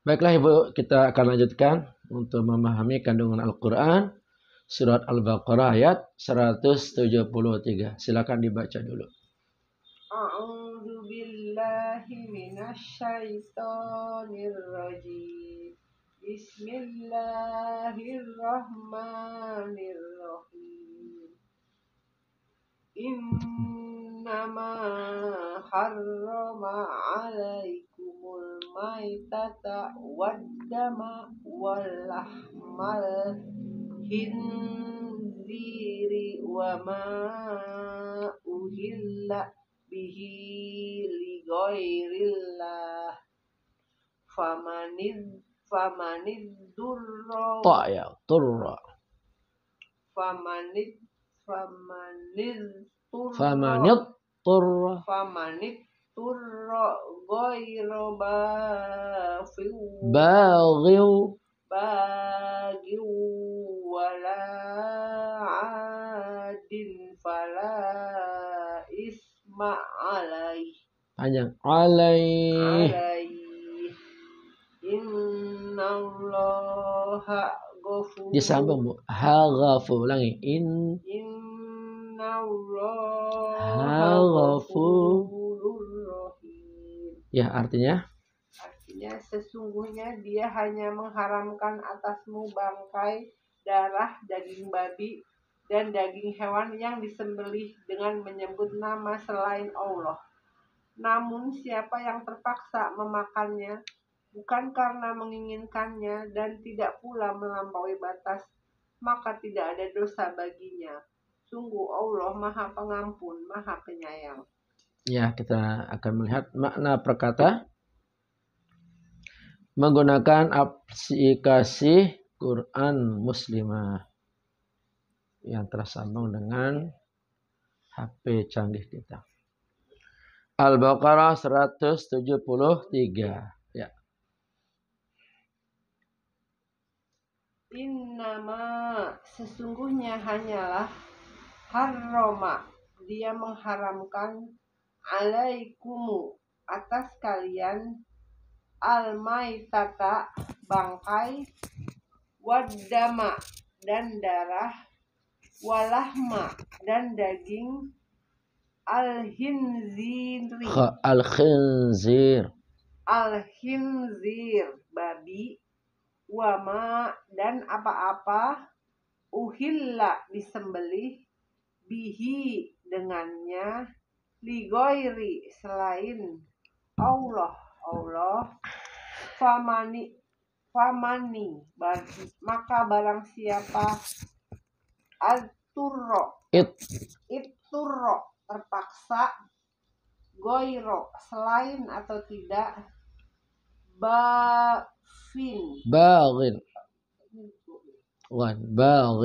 Baiklah Ibu, kita akan lanjutkan untuk memahami kandungan Al-Quran. Surat Al-Baqarah ayat 173. Silakan dibaca dulu. A'udzu billahi minasyaitonir rajim. Bismillahirrahmanirrahim. Innama harrama 'alaikumul maitata waddama walahmal khinziri wa ma uhilla bihi li ghairillah famanid durra Ta ya, turra. famanid famanid Famanid turra. famanid turra ghairu Baghiw. bagiu wala adin fala isma alaih Panjang. Alaih. Innallaha ghafur Disambung Bu. Haghafu. Ulangi. Innallaha Ghafur. ghafurur rahim. Ya, artinya Sesungguhnya dia hanya mengharamkan atasmu bangkai, darah, daging babi, dan daging hewan yang disembelih dengan menyebut nama selain Allah. Namun siapa yang terpaksa memakannya, bukan karena menginginkannya dan tidak pula melampaui batas, maka tidak ada dosa baginya. Sungguh Allah Maha Pengampun, Maha Penyayang. ya, kita akan melihat makna perkata menggunakan aplikasi Quran Muslimah yang tersambung dengan HP canggih kita. Al-Baqarah 173. Ya. Innama sesungguhnya hanyalah harroma dia mengharamkan alaikumu atas kalian al-maitata bangkai waddama dan darah walahma dan daging al-khinziri al-khinzir babi wama dan apa-apa uhilla disembelih bihi dengannya ligoiri selain Allah famani maka barang siapa it-turro terpaksa goiro selain atau tidak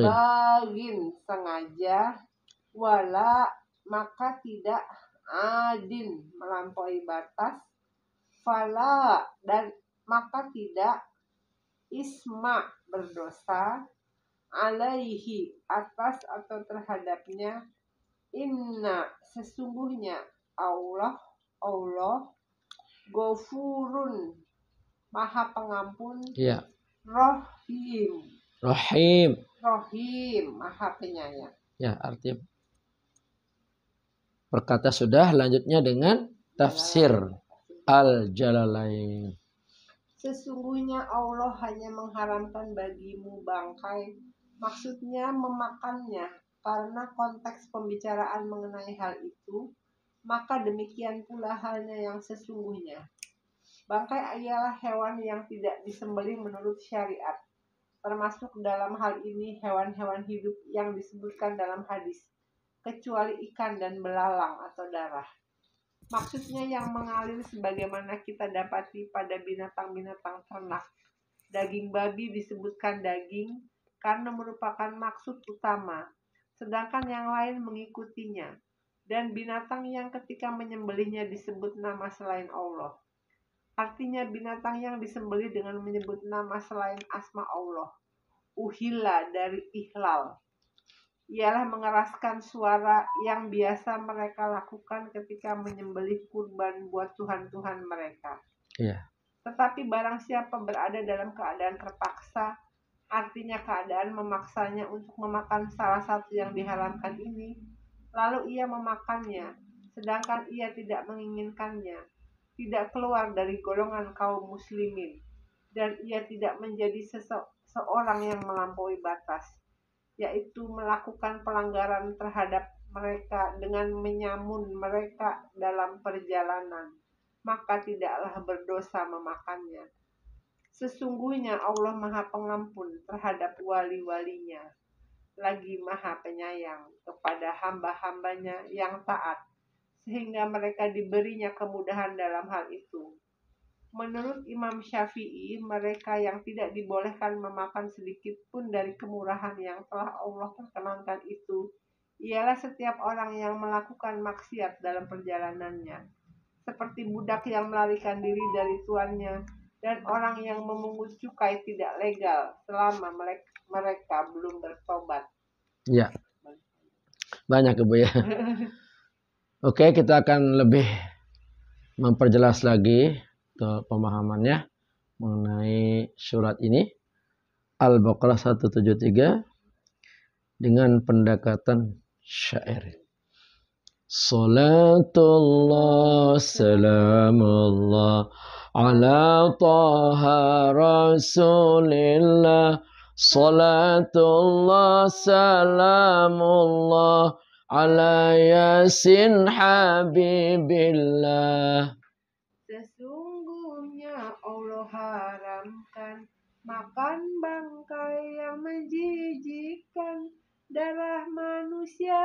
bagin sengaja wala maka tidak adin melampaui batas fala dan maka tidak isma berdosa alaihi atas atau terhadapnya inna sesungguhnya Allah Ghafurun Maha Pengampun ya. Rahim Maha Penyayang. Ya, arti perkata sudah, lanjutnya dengan tafsir Al-Jalalain. Sesungguhnya Allah hanya mengharamkan bagimu bangkai, maksudnya memakannya, karena konteks pembicaraan mengenai hal itu, maka demikian pula halnya yang sesungguhnya. Bangkai ialah hewan yang tidak disembelih menurut syariat, termasuk dalam hal ini hewan-hewan hidup yang disebutkan dalam hadis, kecuali ikan dan belalang atau darah. Maksudnya yang mengalir sebagaimana kita dapati pada binatang-binatang ternak. Daging babi disebutkan daging karena merupakan maksud utama, sedangkan yang lain mengikutinya. Dan binatang yang ketika menyembelihnya disebut nama selain Allah. Artinya binatang yang disembelih dengan menyebut nama selain asma Allah. Uhilla dari ihlal. Ialah mengeraskan suara yang biasa mereka lakukan ketika menyembelih kurban buat Tuhan-Tuhan mereka. Iya. Tetapi barang siapa berada dalam keadaan terpaksa, artinya keadaan memaksanya untuk memakan salah satu yang diharamkan ini, lalu ia memakannya, sedangkan ia tidak menginginkannya, tidak keluar dari golongan kaum muslimin, dan ia tidak menjadi seorang yang melampaui batas, yaitu melakukan pelanggaran terhadap mereka dengan menyamun mereka dalam perjalanan, maka tidaklah berdosa memakannya. Sesungguhnya Allah Maha Pengampun terhadap wali-walinya, lagi Maha Penyayang kepada hamba-hambanya yang taat, sehingga mereka diberinya kemudahan dalam hal itu. Menurut Imam Syafi'i, mereka yang tidak dibolehkan memakan sedikit pun dari kemurahan yang telah Allah perkenankan itu, ialah setiap orang yang melakukan maksiat dalam perjalanannya, seperti budak yang melarikan diri dari tuannya, dan orang yang memungut cukai tidak legal selama mereka belum bertobat. Ya, banyak Ibu ya. Oke, kita akan lebih memperjelas lagi untuk pemahamannya mengenai surat ini. Al-Baqarah 173 dengan pendekatan syair. Salatullah salamullah ala taha rasulillah. Salatullah salamullah ala yasin habibillah. Sesungguhnya Allah haramkan makan bangkai yang menjijikkan, darah manusia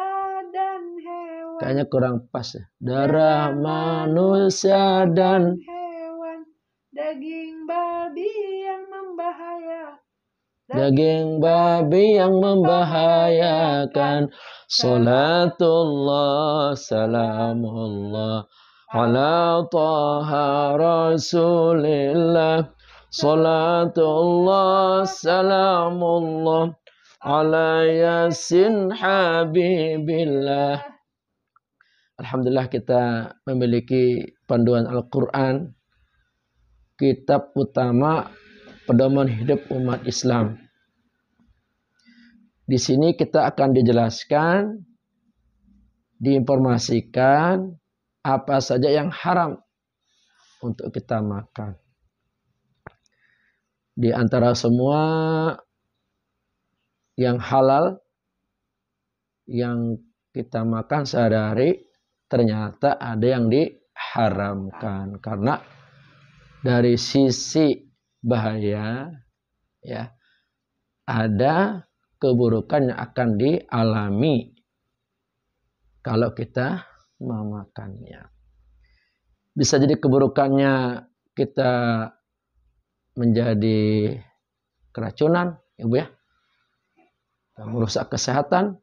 dan hewan. Kayaknya kurang pas ya. Darah manusia dan hewan, daging babi yang membahayakan. Daging babi yang membahayakan. Salatullah salamullah ala taha rasulillah. Salatullah salamullah ala yasin habibillah. Alhamdulillah kita memiliki panduan Al-Quran, kitab utama pedoman hidup umat Islam. Di sini kita akan dijelaskan, diinformasikan apa saja yang haram untuk kita makan. Di antara semua yang halal yang kita makan sehari-hari, ternyata ada yang diharamkan karena dari sisi bahaya ya, ada keburukan yang akan dialami kalau kita memakannya. Bisa jadi keburukannya kita menjadi keracunan, Ibu ya, merusak kesehatan,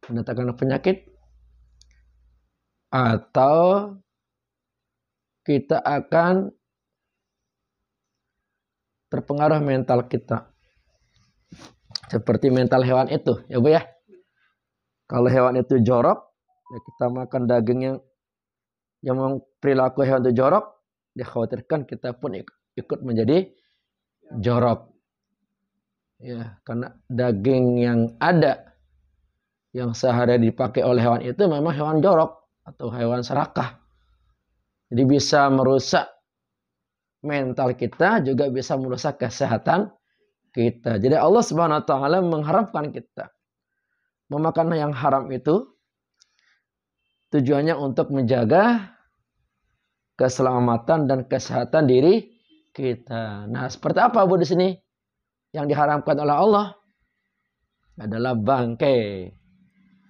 mendatangkan penyakit, atau kita akan terpengaruh mental kita. Seperti mental hewan itu, ya Bu ya. Kalau hewan itu jorok, ya kita makan daging yang perilaku hewan itu jorok, dikhawatirkan kita pun ikut menjadi jorok. Ya, karena daging yang ada yang sehari dipakai oleh hewan itu memang hewan jorok atau hewan serakah. Jadi bisa merusak mental kita, juga bisa merusak kesehatan kita. Jadi Allah Subhanahu wa taala mengharamkan kita memakan yang haram itu tujuannya untuk menjaga keselamatan dan kesehatan diri kita. Nah, seperti apa Bu di sini? Yang diharamkan oleh Allah adalah bangkai.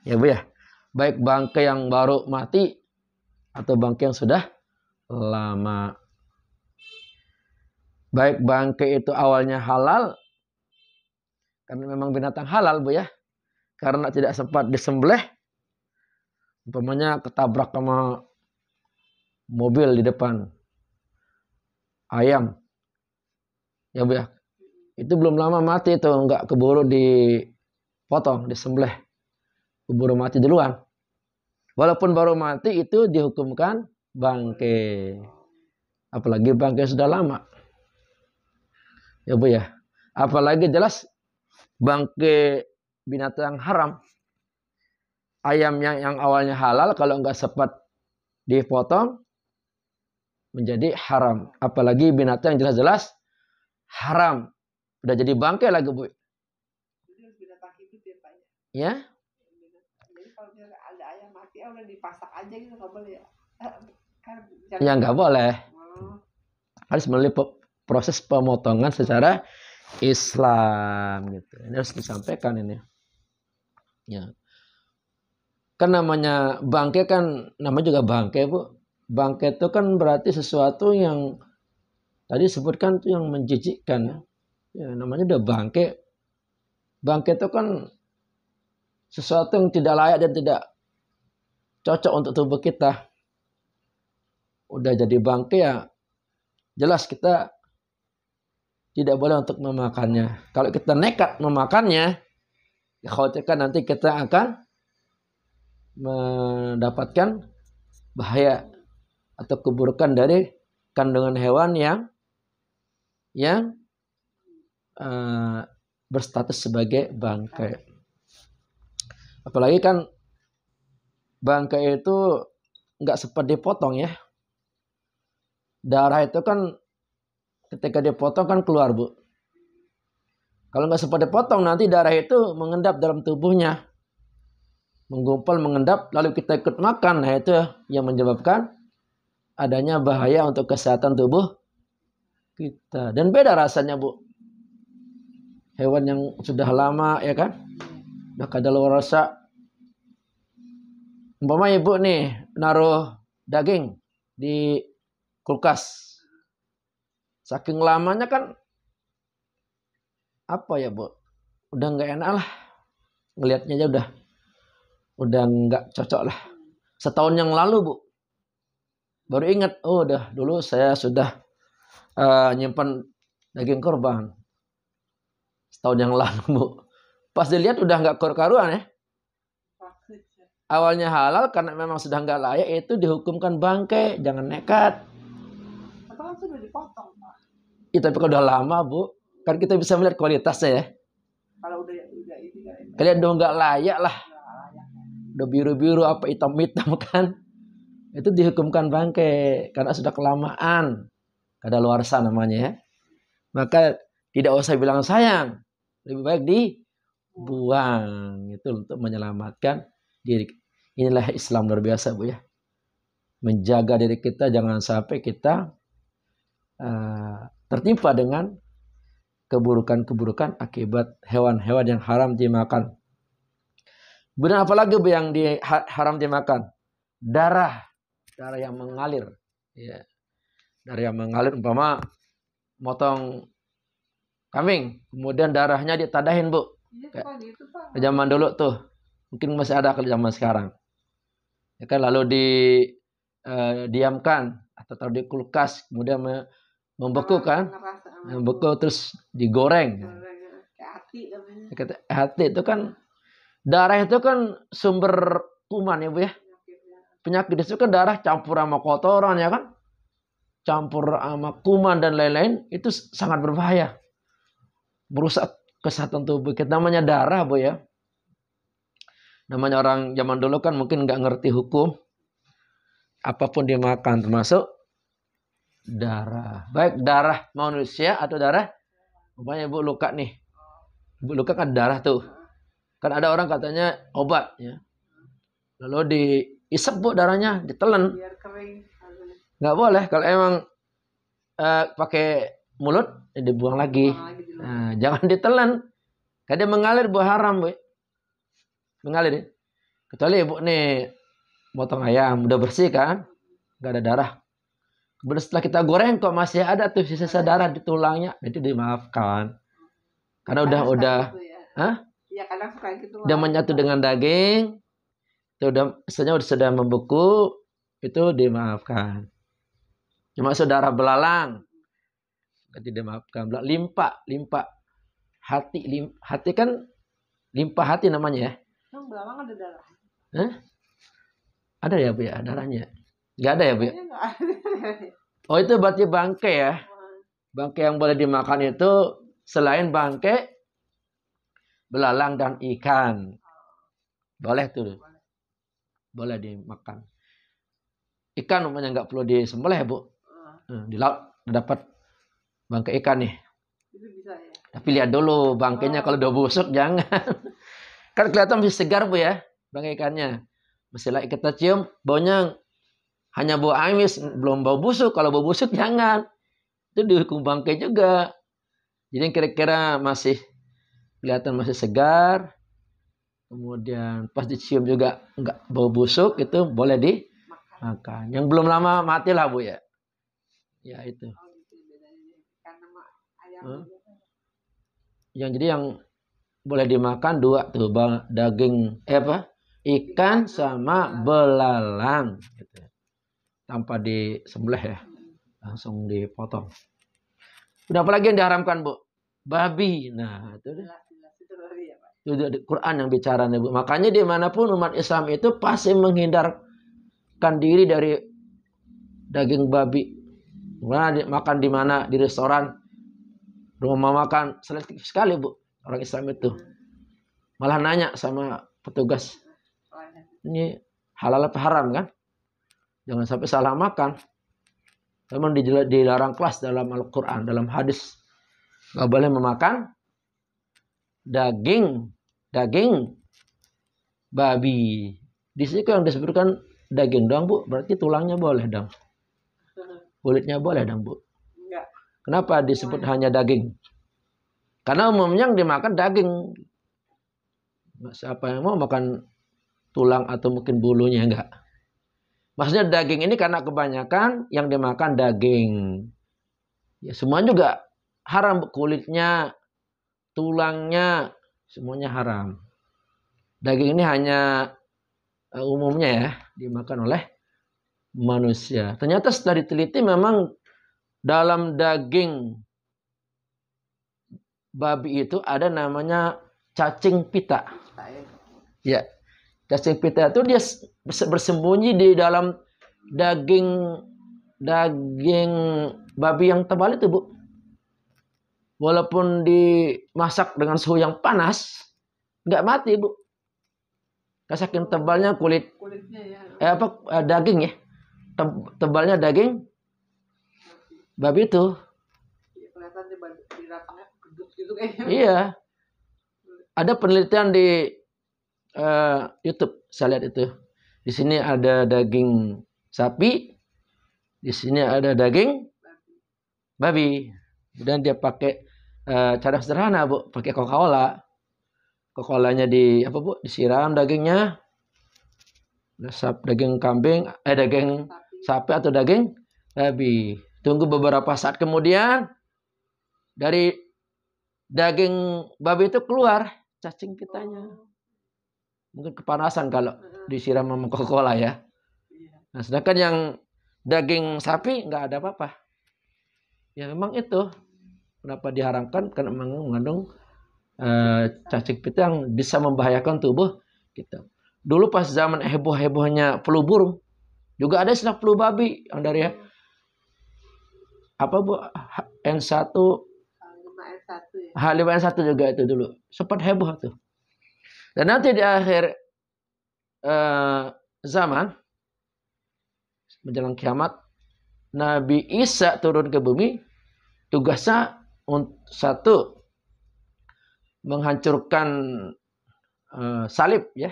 Ya Bu ya. Baik bangkai yang baru mati atau bangkai yang sudah lama. Baik bangkai itu awalnya halal, karena memang binatang halal Bu ya, karena tidak sempat disembelih, umpamanya ketabrak sama mobil di depan, ayam, ya Bu ya, itu belum lama mati itu, nggak keburu dipotong, disembelih, keburu mati duluan. Walaupun baru mati itu dihukumkan bangkai. Apalagi bangkai sudah lama. Ya Bu ya. Apalagi jelas bangkai binatang haram. Ayam yang awalnya halal kalau nggak sempat dipotong menjadi haram. Apalagi binatang yang jelas-jelas haram. Udah jadi bangkai lagi Bu. Jadi binatang hidup ya Pak. Ya. Jadi kalau ada ayam mati udah dipasak aja gitu nggak boleh ya? Kan Ya nggak boleh. Harus melalui proses pemotongan secara Islam gitu. Ini harus disampaikan ini. Ya. Kan namanya bangkai kan namanya juga bangkai Bu. Bangkai itu kan berarti sesuatu yang tadi sebutkan tuh yang menjijikkan. Ya, namanya udah bangkai. Bangkai itu kan sesuatu yang tidak layak dan tidak cocok untuk tubuh kita. Udah jadi bangkai ya jelas kita tidak boleh untuk memakannya. Kalau kita nekat memakannya, dikhawatirkan nanti kita akan mendapatkan bahaya atau keburukan dari kandungan hewan yang berstatus sebagai bangkai. Apalagi kan bangkai itu nggak sempat dipotong ya. Darah itu kan ketika dipotong kan keluar Bu. Kalau nggak sempat dipotong nanti darah itu mengendap dalam tubuhnya. Menggumpal, mengendap, lalu kita ikut makan. Nah itu yang menyebabkan adanya bahaya untuk kesehatan tubuh kita. Dan beda rasanya Bu. Hewan yang sudah lama ya kan. Udah kadaluarsa. Umpama ibu nih naruh daging di kulkas. Saking lamanya kan apa ya Bu? Udah nggak enak lah. Ngelihatnya aja udah nggak cocok lah. Setahun yang lalu Bu, baru ingat, oh udah dulu saya sudah nyimpan daging korban. Setahun yang lalu Bu. Pas dilihat udah nggak karuan ya. Awalnya halal karena memang sudah nggak layak itu dihukumkan bangkai, jangan nekat. Atau kan sudah dipotong Pak. Ya, tapi kalau udah lama Bu, kan kita bisa melihat kualitasnya ya. Kalau udah ini kan. Kalian udah nggak layak lah. Udah biru-biru apa hitam-hitam kan. Itu dihukumkan bangkai karena sudah kelamaan. Kadaluarsa namanya ya. Maka tidak usah bilang sayang. Lebih baik dibuang. Itu untuk menyelamatkan diri. Inilah Islam luar biasa Bu ya. Menjaga diri kita jangan sampai kita tertimpa dengan keburukan-keburukan akibat hewan-hewan yang haram dimakan. Kemudian apalagi Bu yang haram dimakan? Darah yang mengalir. Ya. Darah yang mengalir umpama motong kambing, kemudian darahnya ditadahin Bu. Iya Pak, itu Pak. Zaman dulu tuh. Mungkin masih ada kalau zaman sekarang. Ya kan lalu diamkan atau taruh di kulkas, kemudian membeku kan? Membeku terus digoreng. Kayak hati namanya. Hati itu kan darah itu kan sumber kuman ya Bu ya. Penyakit itu kan darah campur sama kotoran ya kan. Campur sama kuman dan lain-lain itu sangat berbahaya. Merusak kesehatan tubuh kita. Namanya darah Bu ya. Namanya orang zaman dulu kan mungkin nggak ngerti hukum. Apapun dimakan termasuk darah. Baik darah manusia atau darah. Umpamanya Ibu luka nih. Ibu luka kan darah tuh. Kan ada orang katanya obat ya. Lalu diisep Bu darahnya, ditelan. Biar kering. Nggak boleh. Kalau emang pakai mulut, dibuang lagi. Nah, jangan ditelan. Karena dia mengalir Bu haram Bu. Mengalir ya. Kecuali Ibu nih motong ayam, udah bersih kan. Nggak ada darah. Kemudian setelah kita goreng kok masih ada tuh sisa darah di tulangnya. Itu dimaafkan. Karena udah hah? Iya kadang suka gitu. Udah menyatu dengan daging. Itu sudah membeku, itu dimaafkan. Cuma saudara belalang, berarti dimaafkan. Limpa, hati kan limpa hati namanya ya. Yang belalang ada darah. Hah? Ada ya Bu ya darahnya? Nggak ada ya Bu ya? Oh itu berarti bangkai ya. Bangkai yang boleh dimakan itu selain bangkai, belalang dan ikan. Boleh tuh. Boleh dimakan. Ikan umumnya nggak perlu disembelih ya, Bu. Di laut dapat bangkai ikan nih. Itu bisa ya. Tapi lihat dulu bangkainya kalau udah busuk jangan. Kan kelihatan masih segar, Bu ya, bangkai ikannya. Mestilah kita cium baunya hanya bau amis, belum bau busuk. Kalau bau busuk jangan. Itu dihukum bangkai juga. Jadi kira-kira masih kelihatan masih segar. Kemudian pas dicium juga nggak bau busuk, itu boleh dimakan. Yang belum lama matilah, Bu ya. Ya itu. Jadi yang boleh dimakan dua tuh, daging ikan sama belalang gitu. Tanpa disembelih ya. Langsung dipotong. Udah apa lagi yang diharamkan, Bu? Babi. Nah, itu deh. Itu Quran yang bicara, Bu. Makanya dimanapun umat Islam itu pasti menghindarkan diri dari daging babi. Makan di mana? Di restoran, rumah makan, selektif sekali, Bu. Orang Islam itu. Malah nanya sama petugas, ini halal apa haram kan? Jangan sampai salah makan. Memang dilarang kelas dalam Al-Quran, dalam hadis. Nggak boleh memakan daging babi. Di sini yang disebutkan daging doang, Bu. Berarti tulangnya boleh dong. Kulitnya boleh dong, Bu. Enggak. Kenapa disebut hanya daging? Karena umumnya yang dimakan daging. Siapa yang mau makan tulang atau mungkin bulunya, enggak. Maksudnya daging ini karena kebanyakan yang dimakan daging. Ya semua juga haram, kulitnya, tulangnya, semuanya haram. Daging ini hanya umumnya ya dimakan oleh manusia. Ternyata setelah diteliti memang dalam daging babi itu ada namanya cacing pita. Ya, cacing pita itu dia bersembunyi di dalam daging babi yang tebal itu, Bu. Walaupun dimasak dengan suhu yang panas, nggak mati, Bu. Saking tebalnya kulitnya ya. Daging ya. Tebalnya daging babi itu. Iya. Ada penelitian di YouTube, saya lihat itu. Di sini ada daging sapi, di sini ada daging babi. Kemudian dia pakai cara sederhana, Bu, pakai Coca-Cola. Coca-Colanya disiram dagingnya. Daging kambing, daging sapi atau daging babi. Tunggu beberapa saat kemudian dari daging babi itu keluar cacing pitanya. Mungkin kepanasan kalau disiram sama Coca-Cola ya. Nah, sedangkan yang daging sapi nggak ada apa-apa. Ya memang itu kenapa diharamkan, karena mengandung cacing pita yang bisa membahayakan tubuh kita. Dulu pas zaman heboh-hebohnya flu burung, juga ada istilah flu babi yang dari N1, H5N1 juga itu dulu. Sempat heboh tuh. Dan nanti di akhir zaman menjelang kiamat, Nabi Isa turun ke bumi, tugasnya satu menghancurkan salib ya.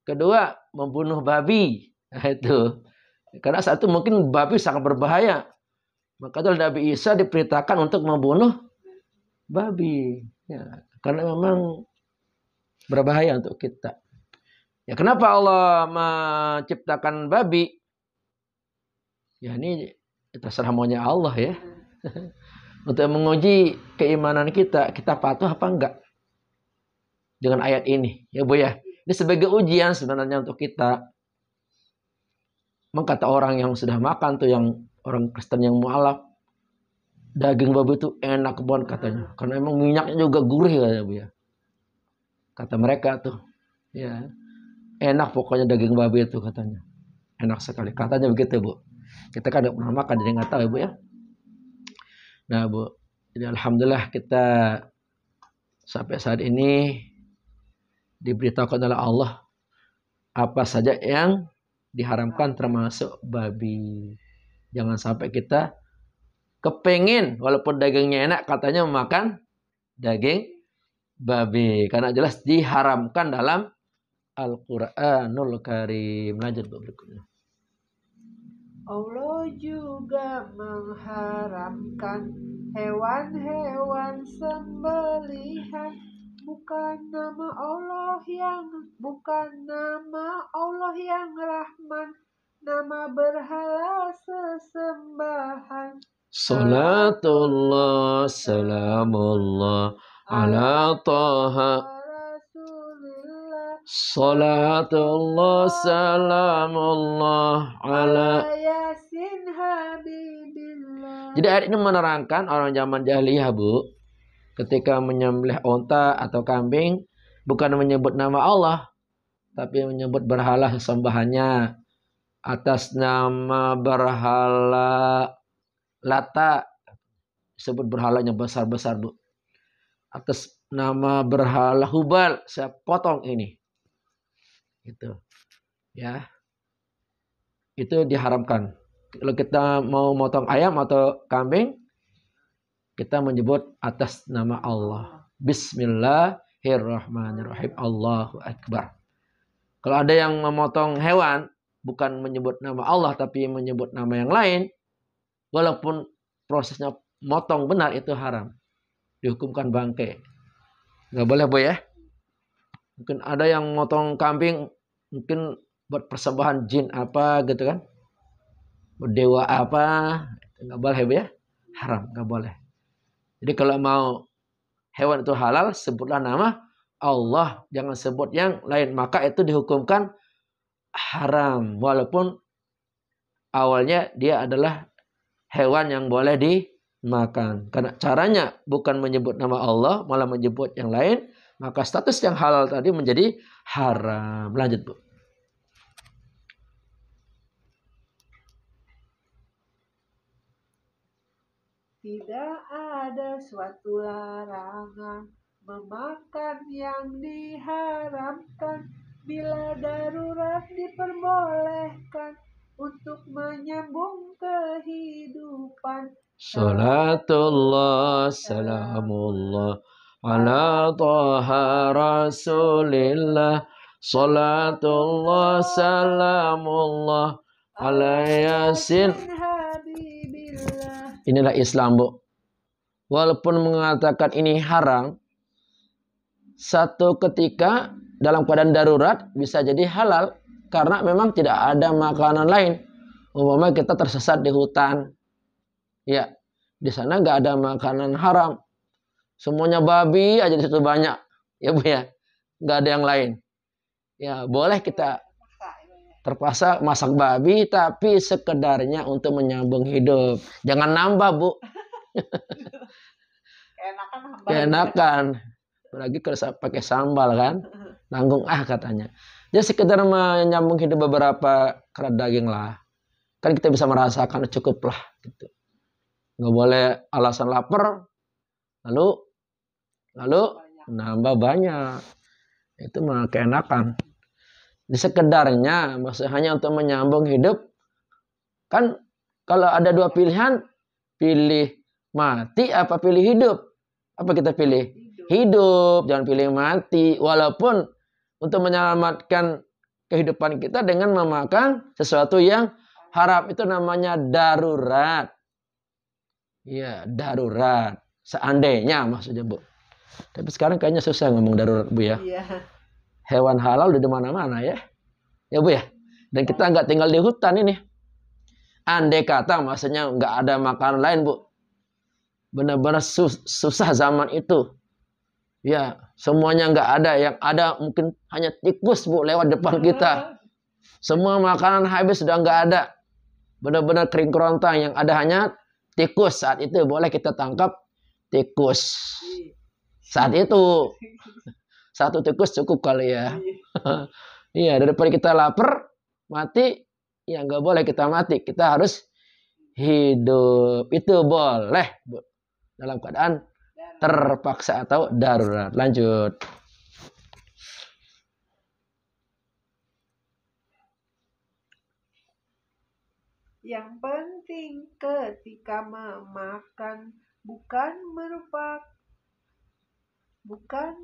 Kedua membunuh babi. Nah, itu. Karena satu mungkin babi sangat berbahaya. Maka Nabi Isa diperintahkan untuk membunuh babi. Ya, karena memang berbahaya untuk kita. Ya, kenapa Allah menciptakan babi? Ya ini terserah maunya Allah ya. Untuk menguji keimanan kita patuh apa enggak dengan ayat ini. Ya Bu ya. Ini sebagai ujian sebenarnya untuk kita. Memang kata orang yang sudah makan tuh, yang orang Kristen yang mualaf, daging babi itu enak banget katanya. Karena emang minyaknya juga gurih ya Bu ya. Kata mereka tuh, ya enak pokoknya daging babi itu katanya. Enak sekali. Katanya begitu Bu. Kita kan nggak pernah makan, jadi nggak tahu ya Bu ya. Nah Bu, jadi alhamdulillah kita sampai saat ini diberitahukan oleh Allah apa saja yang diharamkan termasuk babi. Jangan sampai kita kepengin walaupun dagingnya enak katanya memakan daging babi. Karena jelas diharamkan dalam Al-Quranul Karim. Lanjut Bu berikutnya. Allah juga mengharamkan hewan-hewan sembelihan bukan nama Allah yang Rahman, nama berhala sesembahan. Salatullah salamullah ala Taha. Rasulillah Salatullah salamullah ala. Yasin Habibillah. Jadi ayat ini menerangkan orang zaman jahiliyah Bu, ketika menyembelih onta atau kambing bukan menyebut nama Allah, tapi menyebut berhala sesembahannya atas nama berhala Lata, disebut berhalanya besar-besar Bu. Atas nama berhala Hubal, saya potong ini. Gitu. Ya. Itu diharamkan. Kalau kita mau motong ayam atau kambing, kita menyebut atas nama Allah. Bismillahirrahmanirrahim. Allahu Akbar. Kalau ada yang memotong hewan, bukan menyebut nama Allah, tapi menyebut nama yang lain, walaupun prosesnya motong benar, itu haram. Dihukumkan bangkai. Nggak boleh Bu ya. Mungkin ada yang motong kambing, mungkin buat persembahan jin apa gitu kan. Berdewa apa. Nggak boleh Bu ya. Haram, nggak boleh. Jadi kalau mau hewan itu halal, sebutlah nama Allah. Jangan sebut yang lain. Maka itu dihukumkan haram. Walaupun awalnya dia adalah hewan yang boleh dimakan. Karena caranya bukan menyebut nama Allah, malah menyebut yang lain. Maka status yang halal tadi menjadi haram. Lanjut Bu. Tidak ada suatu larangan memakan yang diharamkan bila darurat diperbolehkan untuk menyambung kehidupan. Salatullah salamullah ala Taha Rasulillah. Salatullah salamullah ala Yasin. Inilah Islam Bu. Walaupun mengatakan ini haram, satu ketika dalam keadaan darurat bisa jadi halal. Karena memang tidak ada makanan lain. Umpamanya kita tersesat di hutan. Ya, di sana nggak ada makanan haram. Semuanya babi aja di situ banyak. Ya Bu ya. Nggak ada yang lain. Ya, boleh kita terpaksa masak babi, tapi sekedarnya untuk menyambung hidup. Jangan nambah Bu. Keenakan. Apalagi kalau pakai sambal kan. Nanggung katanya. Jadi sekedar menyambung hidup beberapa kerat daging lah. Kan kita bisa merasakan cukup lah. Gitu. Nggak boleh alasan lapar. Lalu nambah banyak. Itu mah keenakan. Di sekedarnya, maksudnya hanya untuk menyambung hidup. Kan kalau ada dua pilihan, pilih mati apa pilih hidup? Apa kita pilih? Hidup, jangan pilih mati. Walaupun untuk menyelamatkan kehidupan kita dengan memakan sesuatu yang haram, itu namanya darurat. Iya, darurat. Seandainya maksudnya Bu. Tapi sekarang kayaknya susah ngomong darurat Bu ya. Iya. Hewan halal di mana-mana ya. Ya Bu ya. Dan kita nggak tinggal di hutan ini. Andai kata maksudnya nggak ada makanan lain Bu. Benar-benar susah zaman itu. Ya, semuanya nggak ada. Yang ada mungkin hanya tikus Bu lewat depan kita. Semua makanan habis sudah nggak ada. Benar-benar kering kerontang. Yang ada hanya tikus. Saat itu boleh kita tangkap tikus. Saat itu. Satu tikus cukup kali ya. Iya, daripada kita lapar, mati, ya nggak boleh kita mati. Kita harus hidup. Itu boleh, Bu. Dalam keadaan terpaksa atau darurat. Lanjut. Yang penting ketika memakan bukan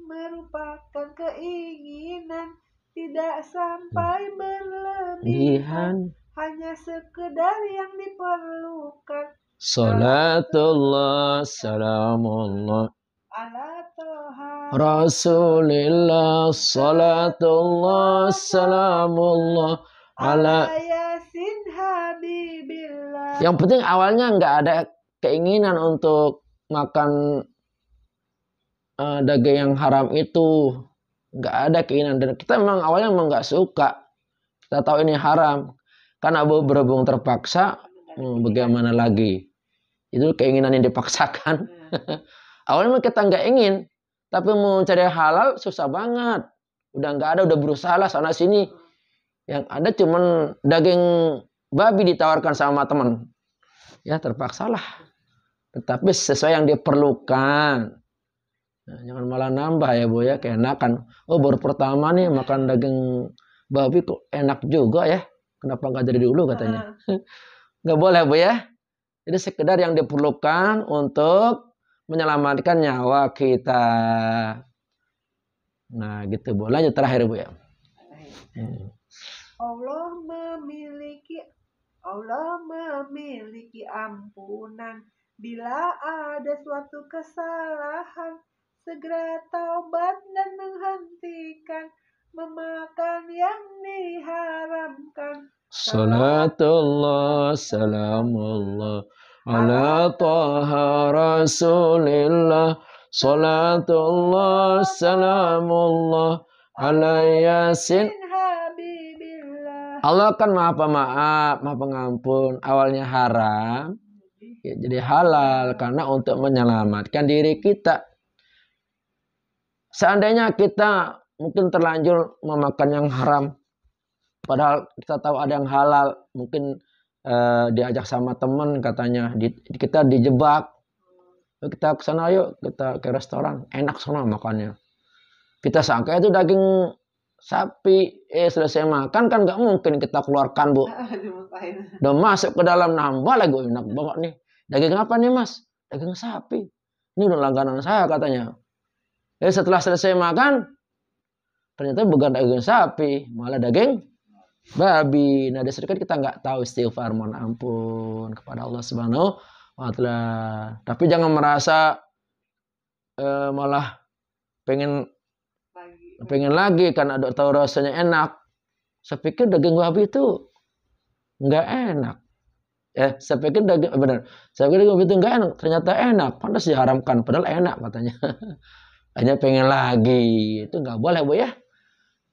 merupakan keinginan, tidak sampai berlebihan, hanya sekedar yang diperlukan. Salatullah, salamullah Ala Toha Rasulillah, salatullah, salamullah ala. Yasin Habibillah. Yang penting awalnya nggak ada keinginan untuk makan daging yang haram itu, nggak ada keinginan, dan kita memang awalnya memang nggak suka, kita tahu ini haram, karena berhubung terpaksa, bagaimana lagi, itu keinginan yang dipaksakan. Awalnya kita nggak ingin, tapi mau cari halal susah banget, udah nggak ada, udah berusaha lah sana sini, yang ada cuman daging babi ditawarkan sama teman, ya terpaksalah, tetapi sesuai yang diperlukan. Nah, jangan malah nambah ya Bu ya, keenakan. Oh baru pertama nih makan daging babi kok enak juga ya, kenapa nggak dari dulu katanya. Nggak boleh Bu ya. Jadi sekedar yang diperlukan untuk menyelamatkan nyawa kita. Nah gitu Bu. Lanjut terakhir Bu ya. Allah memiliki ampunan bila ada suatu kesalahan. Segera taubat dan menghentikan memakan yang diharamkan. Salatullah, salamullah ala Taha Rasulillah. Salatullah, salamullah ala Yasin Habibillah. Allah kan maha pemaaf, maha pengampun. Awalnya haram, ya, jadi halal karena untuk menyelamatkan diri kita. Seandainya kita mungkin terlanjur memakan yang haram, padahal kita tahu ada yang halal, mungkin diajak sama teman katanya, kita dijebak, kita ke sana yuk, kita ke restoran, enak sana makannya. Kita sangka itu daging sapi, selesai makan kan nggak mungkin kita keluarkan Bu. Udah masuk ke dalam, nambah lagi, enak banget nih. Daging apa nih Mas? Daging sapi. Ini udah langganan saya katanya. Setelah selesai makan, ternyata bukan daging sapi, malah daging babi. Nah, dasar kan kita nggak tahu, istighfar, mohon ampun kepada Allah Subhanahu wa Ta'ala. Tapi jangan merasa malah pengen lagi karena ada tahu rasanya enak. Saya pikir daging babi itu nggak enak. Saya pikir daging babi itu nggak enak. Ternyata enak, pantas diharamkan, padahal enak katanya. Hanya pengen lagi, itu nggak boleh Bu ya.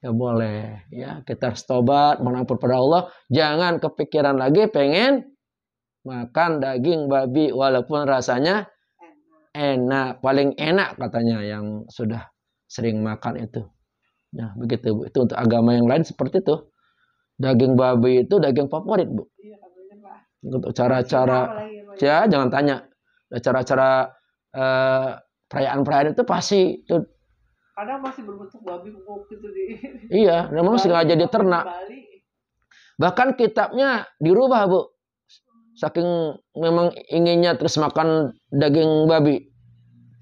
Nggak boleh ya, kita harus tobat, mohon ampun pada Allah. Jangan kepikiran lagi pengen makan daging babi walaupun rasanya enak, paling enak katanya yang sudah sering makan itu. Nah begitu Bu, itu untuk agama yang lain seperti itu. Daging babi itu daging favorit Bu. Untuk cara-cara, ya jangan tanya, cara-cara perayaan-perayaan itu pasti itu. Kadang masih berbentuk babi gitu di. Iya, memang sengaja diternak. Bahkan kitabnya dirubah Bu, saking memang inginnya terus makan daging babi.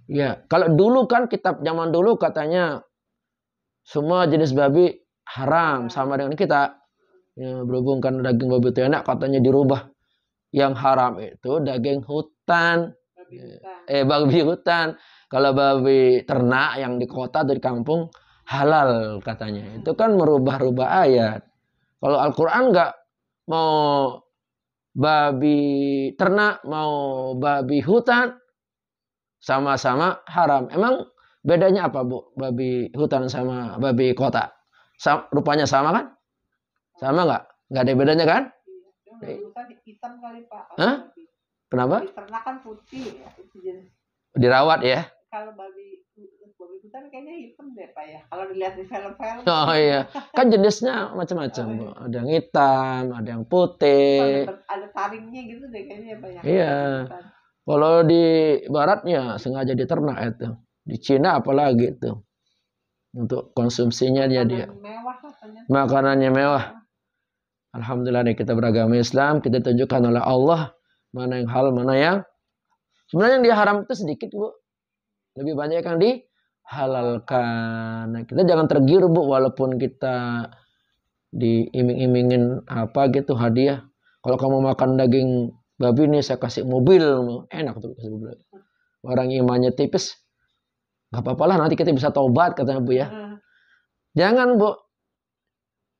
Ya, kalau dulu kan kitab zaman dulu katanya semua jenis babi haram sama dengan kita. Ya, berhubung kan daging babi itu enak, katanya dirubah. Yang haram itu daging hutan. Babi hutan. Kalau babi ternak yang di kota atau di kampung halal katanya. Itu kan merubah-rubah ayat. Kalau Al-Quran nggak mau babi ternak, mau babi hutan, sama-sama haram. Emang bedanya apa Bu? Babi hutan sama babi kota? Rupanya sama kan? Sama nggak? Nggak ada bedanya kan? Hitam kali Pak. Hah? Kenapa? Ternak kan putih. Dirawat ya? Kalau babi hutan kayaknya hitam deh Pak ya. Kalau dilihat di film-film. Oh iya, kan jenisnya macam-macam Bu. Ada yang hitam, ada yang putih. Ada taringnya gitu deh kayaknya banyak. Iya. Kalau di baratnya sengaja diternak itu. Di Cina apalagi itu. Untuk konsumsinya dia Mewah katanya. makanannya mewah. Alhamdulillah nih kita beragama Islam, kita tunjukkan oleh Allah mana yang halal, mana yang sebenarnya yang diharam itu sedikit, Bu. Lebih banyak yang dihalalkan. Nah, kita jangan tergiur, Bu, walaupun kita diiming-imingin apa gitu hadiah. Kalau kamu makan daging babi nih saya kasih mobil, enak tuh kasih mobil. Orang imannya tipis, nggak apa-apa lah nanti kita bisa taubat katanya Bu ya. Jangan Bu,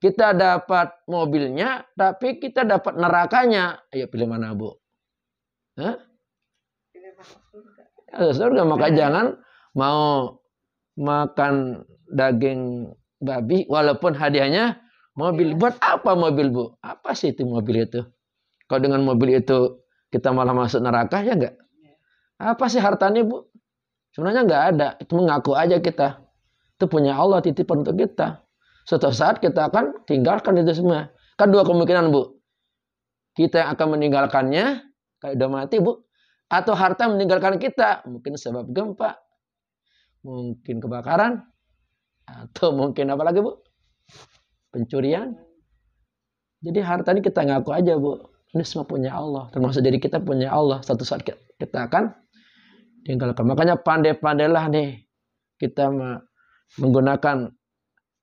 kita dapat mobilnya tapi kita dapat nerakanya. Ayo pilih mana Bu? Hah? Pilih masuk surga. Surga, maka jangan mau makan daging babi walaupun hadiahnya mobil. Buat apa mobil Bu? Apa sih itu mobil itu? Kalau dengan mobil itu kita malah masuk neraka ya enggak? Apa sih hartanya Bu? Sebenarnya enggak ada. Itu mengaku aja kita. Itu punya Allah, titipan untuk kita. Suatu saat kita akan tinggalkan itu semua. Kan dua kemungkinan Bu. Kita yang akan meninggalkannya kalau udah mati Bu. Atau harta meninggalkan kita. Mungkin sebab gempa. Mungkin kebakaran. Atau mungkin apa lagi Bu? Pencurian. Jadi harta ini kita ngaku aja Bu. Ini semua punya Allah. Termasuk diri kita punya Allah. Suatu saat kita akan tinggalkan. Makanya pandai-pandailah nih. Kita menggunakan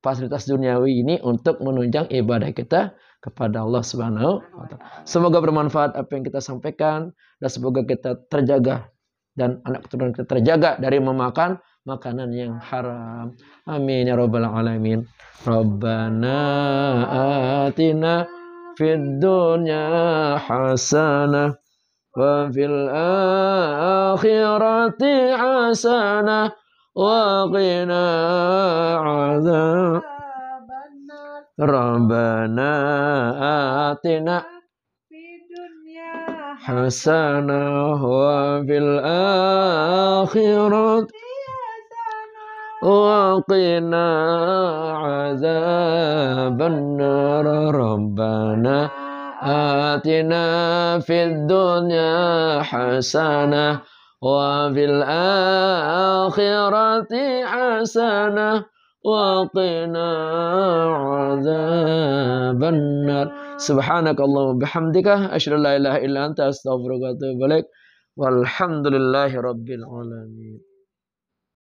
fasilitas duniawi ini untuk menunjang ibadah kita kepada Allah Subhanahu wa Ta'ala. Semoga bermanfaat apa yang kita sampaikan. Dan semoga kita terjaga. Dan anak keturunan kita terjaga dari memakan makanan yang haram. Amin ya rabbal alamin. Rabbana atina fid dunya hasanah wa fil akhirati hasanah wa qina adzab. Rabbana atina hasanah wa fil akhirati wa qina adzaban nar. Rabbana atina fid dunya hasanah wa fil akhirati hasanah wa qina adzaban nar. Subhanakallahumma bihamdika asyhadu an la ilaha illa anta astaghfiruka wa atubu ilaik. Walhamdulillahi rabbil alamin.